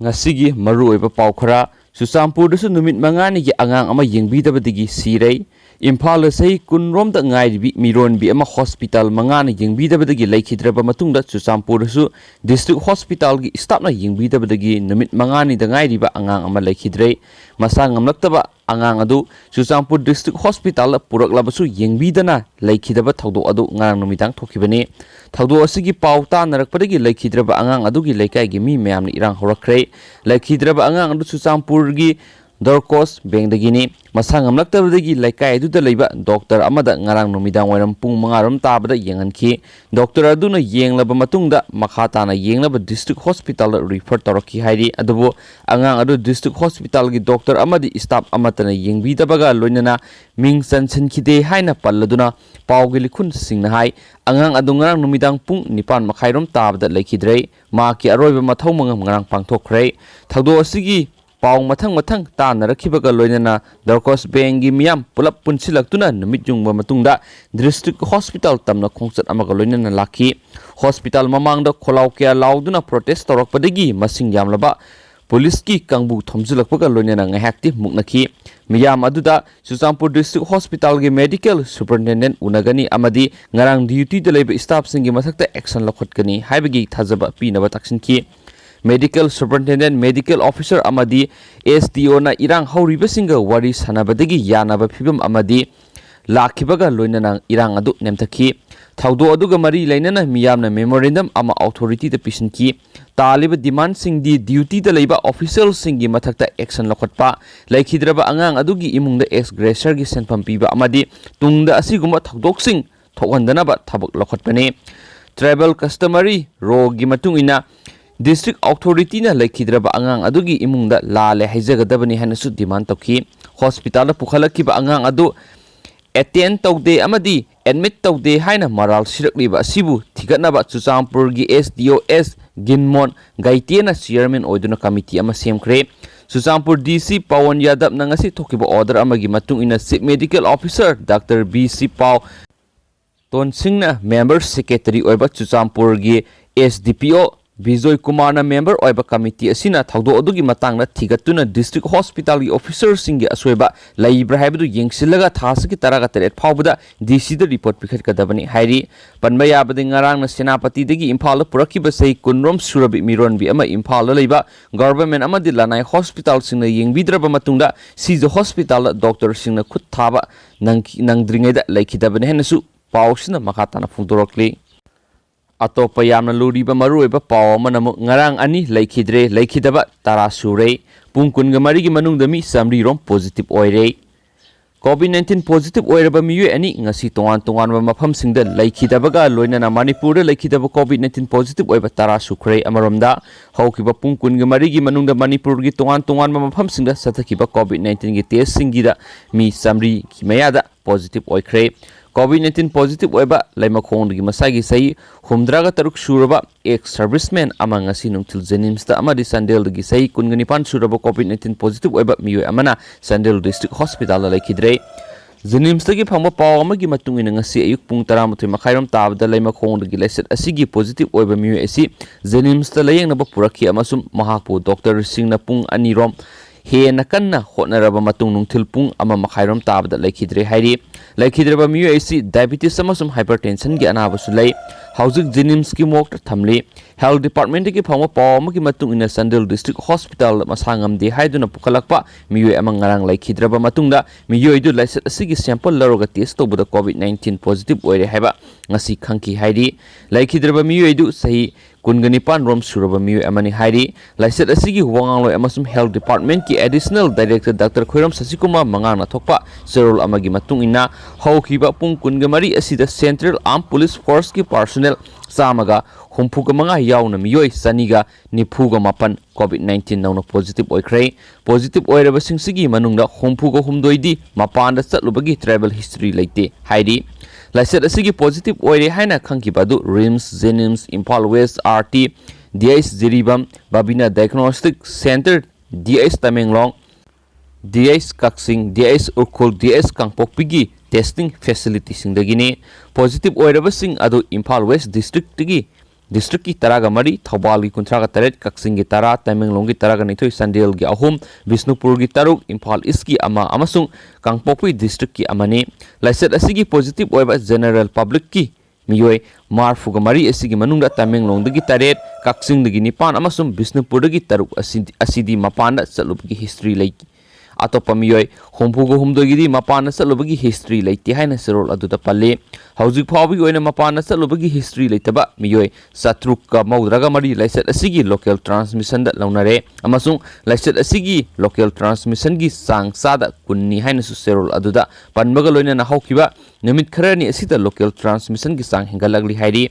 Ngasigi maru oiba pau khara Chusampurdasu numit mangani gi angang ama yengbidabadagi Sire Imphal sei kunrom da ngai bi miron bi ama hospital mangani yengbidabadagi laikhidraba matungda Chusampurdasu district hospital gi staff na yengbidabadagi numit mangani da ngai riba angang ama laikhidre masa ngamlaktaba angang adu Chusampur district hospital puraklabasu yengbidana laikhidaba thawdo adu ngarang numidang thokibani thawdo asigi pauta narakpadagi laikhidraba angang adu gi laikai gi mi mayamni irang horakre laikhidraba angang adu Chusampur gi Dorcos Bengdagini masang amlaktabadagi laikai adu da leiba doctor amada ngarang numidang wairam pung mangaram tabada yenganki doctor aduna yenglaba matungda makhata na yenglaba district hospital refer toraki hairi adubo angang adu district hospital gi doctor amadi staff amatana yengbidabaga loinana ming sansan khide haina palladuna pawgi likhun singna hai angang adu ngarang numidang pung nipan makhairom tabada laikhidrei ma ki aroiba mathau mangam ngarang pangthokre thawdo asigi Pau mathang ta narakhibaga loinana Dorcos Bengi miyam pulap punsilaktuna numit jungba matungda district hospital tamna khongsat amaga loinana lakhi hospital mamangda kholau kya lauduna protest torakpadagi masing yamlaba police ki kangbu thomjilakpaga loinana ngahakti muknakhi miyam aduda Chusampur district hospital ge medical superintendent unagani amadi ngarang duty da leiba staff singi mathakta action lakhotkani haibagi thajaba pinaba taksinki Medical Superintendent Medical Officer Amadi SDO na irang hauriba singa wari sanabadagi yanaba phibam amadi lakhibaga loinana irang adu nemthaki thawdo aduga mari lainana miyamna memorandum ama authority da pisinki taliba demand singdi duty da leiba official singi mathakta action lokhatpa laikhidraba angang adugi imungda ex gracer gi senpam piba amadi tungda asiguma thawdok sing thokhandanaba thabak lokhatpane travel customary ro gi matungina District Authority na laikhidraba angang adugi imungda lale haijagadabani hanasu demand tawki hospital pukhalakkiba angang adu attend tawde amadi admit tawde haina maral sirakliba asibu thigatnaba Chusampur gi SDOS Ginmon Gaitena chairman oiduna committee ama semkhre Chusampur DC Pawan Yadab na ngasi thokiba order amagi matung ina chief medical officer Dr. BC Pau Tonsingna member secretary oiba Chusampur gi SDPO Bijoy Kumar na member oiba committee asina thawdo adugi matangna thigatuna district hospital gi officer singi asoiba laibra haibu yengsilaga thasaki taraga teret phawbada DC da report pikhat kadabani hairi panba yabadi ngarang na senapati dagi Imphal purakiba sei kunrom surabi miron bi ama Imphal leiba government amadi lanai hospital singna yengbidraba matungda sijo hospital doctor singna khut thaba nangdringeda laikhidabani henasu pawsina makhatana phungdorokli Atopa yamna luriba maruiba paw manamuk ngarang ani laikhidaba tara sure pung kunga marigi manungda mi samri rom positive oire COVID-19 positive oiraba miyoi ani ngasi tongan mafam singda laikhidabaga loinana Manipur da laikhidaba COVID-19 positive oiba tara sukhrei amaromda haukiba pung kunga marigi manungda Manipur gi tongan mafam singda sathakiba COVID-19 gi test singida mi samri kimayada positive oikhre COVID-19 positive oiba laimakhong gi masagi sai humdraga taruk suraba ex serviceman amang asi nungtil Jenims ta amadi Sandel gi sai kungani pan suraba COVID-19 positive oiba miyoi amana Sandel district hospital laikhidre Jenims ta gi phangba paw amagi matungina ngasi ayuk pung 13 makhairam tabda laimakhong gi laiset asigi positive oiba miyoi asi Jenims ta layengnaba purakhi amasum mahakpu doctor singna pung anirom he nakanna hotnaraba matung nungthil pung ama makhairam tabda laikhidre hairi laikhidraba miyoi asi diabetes amasum hypertension gi anabasu lei hauzik Jenims ki mok thamli health department ki phangwa pawma ki matung ina Sandel district hospital masangam de haiduna pukalakpa miyoi amang ngarang laikhidraba matungda miyoi du laiset asigi sample laroga test tobuda COVID-19 positive oire haiba ngasi khangki hairi laikhidraba miyoi du sahi Kungani-pan rom suraba miyoi amani hairi laiset asigi wangangloi amasum health department ki additional director Dr. Khoiram Sasikuma mangana thokpa serol amagi matung ina haukiba pung kungamari asida Central Armed Police Force ki personnel samaga humpuga manga yauna miyoi saniga nipuga mapan COVID-19 nauna positive oikhre positive oiraba singsigi manungda humpuga humdoidi mapanda chatlubagi travel history leite hairi Laiset asigi positive oire haina khangkibadu RIMS, Jenims, Imphal West, RT, DIS Jiribam, Babina Diagnostic Center, DIS Tamenglong, DIS Kaksing, DIS Urkhul, DIS Kangpokpigi testing facility singdagini positive oiraba sing adu Imphal West district tigi district ki taraga mari, Thobal gi kuntraga taret, Kaksing gi tara, Tamenglong gi taraga nithoi, Sandel gi ahum, Bisnupur gi taruk, Imphal East ki ama amasung Kangpokpi district ki amani. Laisat asigi positive oiba general public ki miyoi marfuga mari asigi manungda Tamenglong dagi taret, Kaksing dagi nipan amasung Bisnupur dagi taruk asidi mapanda salubagi history laiki. Atopa miyoi hompugo humdogidi mapana salubagi history laiti haina serol aduda palle. Hauzik phawbi oina mapana salubagi history laitaba miyoi satrukka maudraga mari laisat asigi local transmission da launare amasung laisat asigi local transmission gi sangsada kunni haina su serol aduda panbaga loina na haukiba namit kharani asita local transmission gi sang hingalagli hairi.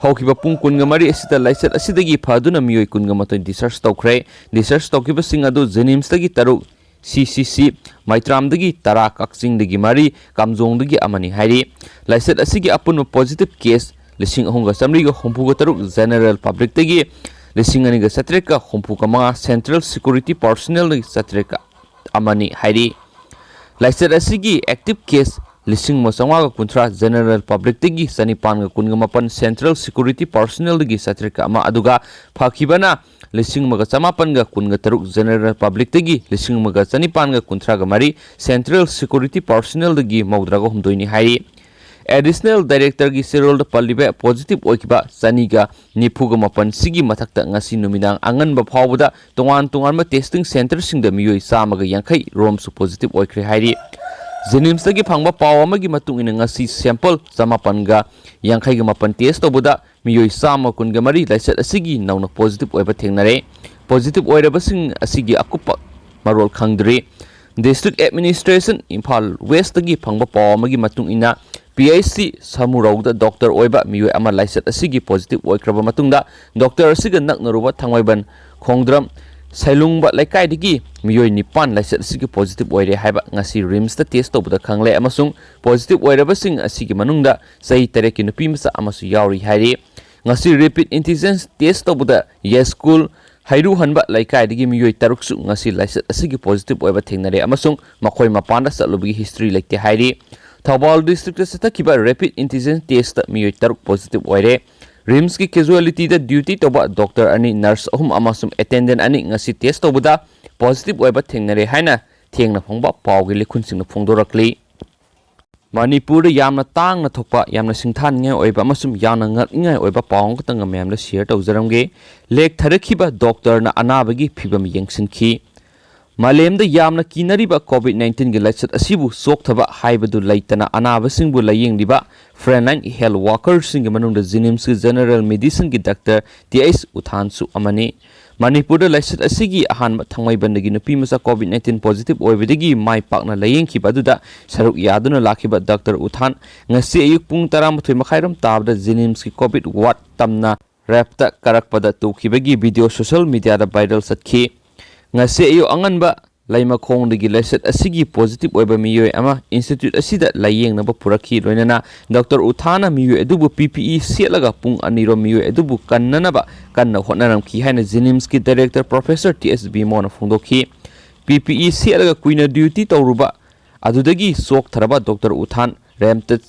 Haukiba Pung kunga mari asita laisat asidagi phaduna miyoi kunga matoi research tawkhre. Research tawkiba sing adu Jenims dagi taruk CCC Maitram dagi tara Kaksing dagi mari Kamjong dagi amani hairi. Laisat asigi apun positive case lising ahunga samri ga hompuga taruk general public dagi lising ani ga satreka hompuga mga central security personnel dagi satreka amani hairi. Laisat asigi active case lising masangwa ga kuntra general public dagi sanipan ga kunga mapan central security personnel dagi satreka ama aduga phakibana lising maga samapan ga kunga taruk general public dagi lising maga sanipan ga kuntra ga mari central security personnel dagi maudraga humdoini hairi. Additional director gi serol da palibe positive oikiba saniga nipuga mapan sigi mathakta ngasi numidang angan ba phawda tongan ma testing center sing da miyoi samaga yankhai rom su positive oikre hairi. Jenims dagi phangba paw amagi matung ina ngasi sample samapan ga yankhai ga mapan test tobuda miyoi sama kun ga mari laisat asigi nauna positive oiba thengnare. Positive oiraba sing asigi akupa marol khangdri. District administration Imphal West dagi phangba paw amagi matung ina PIC Samurauda Doctor Oiba miyoi ama laisat asigi positive oikraba matungda Doctor asiga naknaruba thangwaiban Khongdram Sailungba laikai digi miyoi nipan laisat asigi positive oire haiba ngasi rims da test tobuda khangle amasung positive oiraba sing asigi manungda sai tareki nupi masa amasu yauri hairi. Ngasi rapid antigen test tobuda yes school Hairu hanba laikai digi miyoi taruksu ngasi laisat asigi positive oiba thengnare amasung makoi mapanda salubagi history lekte hairi. Thobal district sa takiba rapid antigen test miyoi taruk positive oire. Rims ki casualty da duty toba doctor ani nurse ahum amasum attendant ani ngasi test tobuda positive oiba thengnare haina thengna phongba pawgi likhun singna phongdorakli. Manipur yamna tangna thokpa yamna singthan ngai oiba amasum yamna ngai oiba pawng katanga mayamda share tawjaramge. Lek tharakhiba doctor na anabagi phibam yengsinki. Malemda yamna kinariba COVID-19 gi laisat asibu sokthaba haibadu laitana anabasingbu layengdiba frontline health workers sing manungda Jenims general medicine gi doctor TS Uthansu amani. Manipur laisat asigi ahanba thangmaibandagi nupi masa COVID-19 positive oibadagi mai pakna layengkhiba aduda saruk yaduna lakhiba Dr. Uthan ngasi ayuk pung 12 makhairam tabda Jenims ki COVID ward tamna rapta karakpada tukibagi video social media da viral satkhi. Ngasi ayo anganba laima khongdagi laisat asigi positive oiba miyoi ama institute asida layeng naba purakhi loinana Dr. Uthana miyoi adubu PPE setlaga pung aniro miyoi adubu kannanaba kanna hotnaramki haina Jenims ki director professor TS Bimona phongdokhi. PPE setlaga kuina duty tawruba adudagi sok tharaba Dr. Uthan remta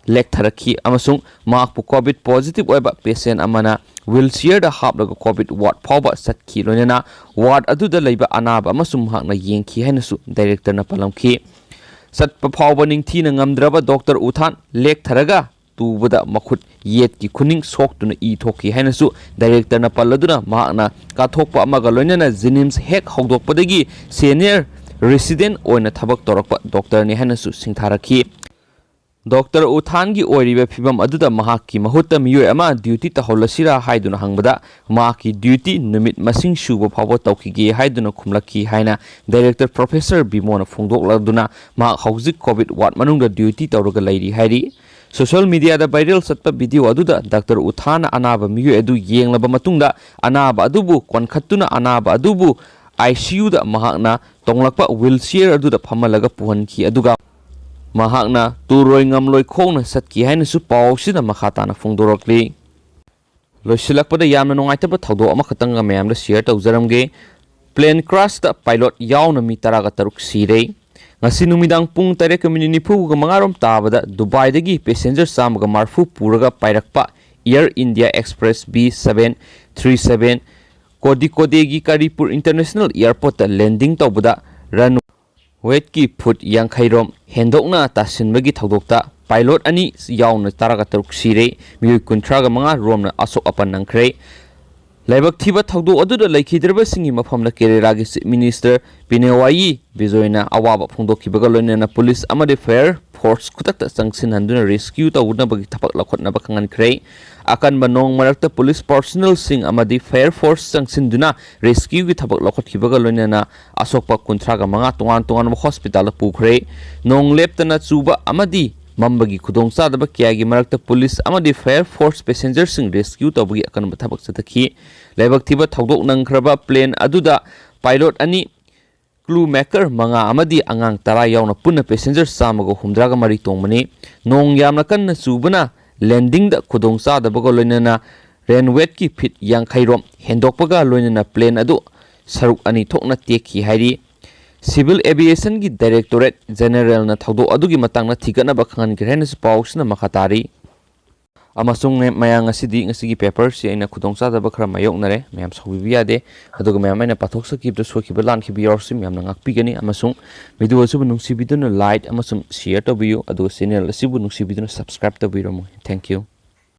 lek tharakhi amasung makpu COVID positive oiba patient amana wheelchair da haplaga COVID ward phawba satki loinana ward aduda leiba anaba amasum hakna yengki hainasu director na palamki. Satpa phawba ningthi na ngamdraba Dr. Uthan lek tharaga tubada makhut yet ki khuning soktuna I thokki hainasu director na paladuna mahakna kathokpa amaga loinana Jenims hek hawdokpadagi senior resident oina thabak torakpa doctor ni hainasu singtharakhi. Dr. Uthan gi oiriba phibam aduda mahakki mahutta miyoi ama duty tahaulasira haiduna hangbada mahakki duty numit masing shuba phawa tawkhige haiduna khumlakhi haina director professor Bimona phongdokladuna mahak hauzik COVID ward manungda duty tawraga lairi hairi. Social media da viral satpa video aduda Dr. Uthan anaba miyoi adu yenglaba matungda anaba adubu konkhattuna anaba adubu ICU da mahakna tonglakpa wheelchair aduda phamalaga puhanki aduga mahakna turoi ngamloi khongna satki hainasu pawsida makhatana phongdorakli. Loisilakpada yamna nungaitaba thawdo ama khatanga mayamda share tawjaramge. Plane crash da pilot yauna mi taraga taruk Sire. Ngasi numidang pung 3:40 ga mangarom tabada Dubai dagi passenger samaga marfu puraga pairakpa Air India Express B737 Kozhikode Karipur International Airport landing tawbada run weight ki foot yankhairom hendokna tasinbagi thodokta pilot ani yauna taraga taruk sire miyoi kunthraga manga romna asok apan nangkhre laibak thiba thogdo aduda laikhidraba singi mafamna Kerala gi Chief Minister Pinewai Bijoyna awaba phongdokhibaga loinana police amade fire force kutakta sangsin handuna rescue tawuna bagi thapak lakhotna ba khangan khrei akan banong marakta police personnel sing amadi fire force sangsin duna rescue gi thapak lakhothibaga loinana asokpa kunthraga manga tongan hospital pukhrei nong leptana chuba amadi mambagi khudong sadaba kyagi marakta police amadi fire force passengers sing rescue tawbagi akan thabak satakhi laibak thiba thogdok nangkhraba plane aduda pilot ani crew maker manga amadi angang tara yauna punna passengers samago humdraga mari tongmani nong yamna kanna subana landing da khudong sadabago loinana rainway ki fit yankhairom hendokpaga loinana plane adu saruk ani thokna tekhi hairi Civil Aviation ki Directorate General na thogdo adugi matangna thigana ba khangan kirhenas pawsna makhatari amasung ne mayang asidi ngasigi paper si aina khudong sada ba khara mayoknare mayam sobibi ade aduga mayam aina pathok sakib to sokiba lan khibi yorsim yamna ngakpi gani amasung video asu nungsi biduna like amasung share to biu aduga channel asibu nungsi biduna subscribe to biu mo thank you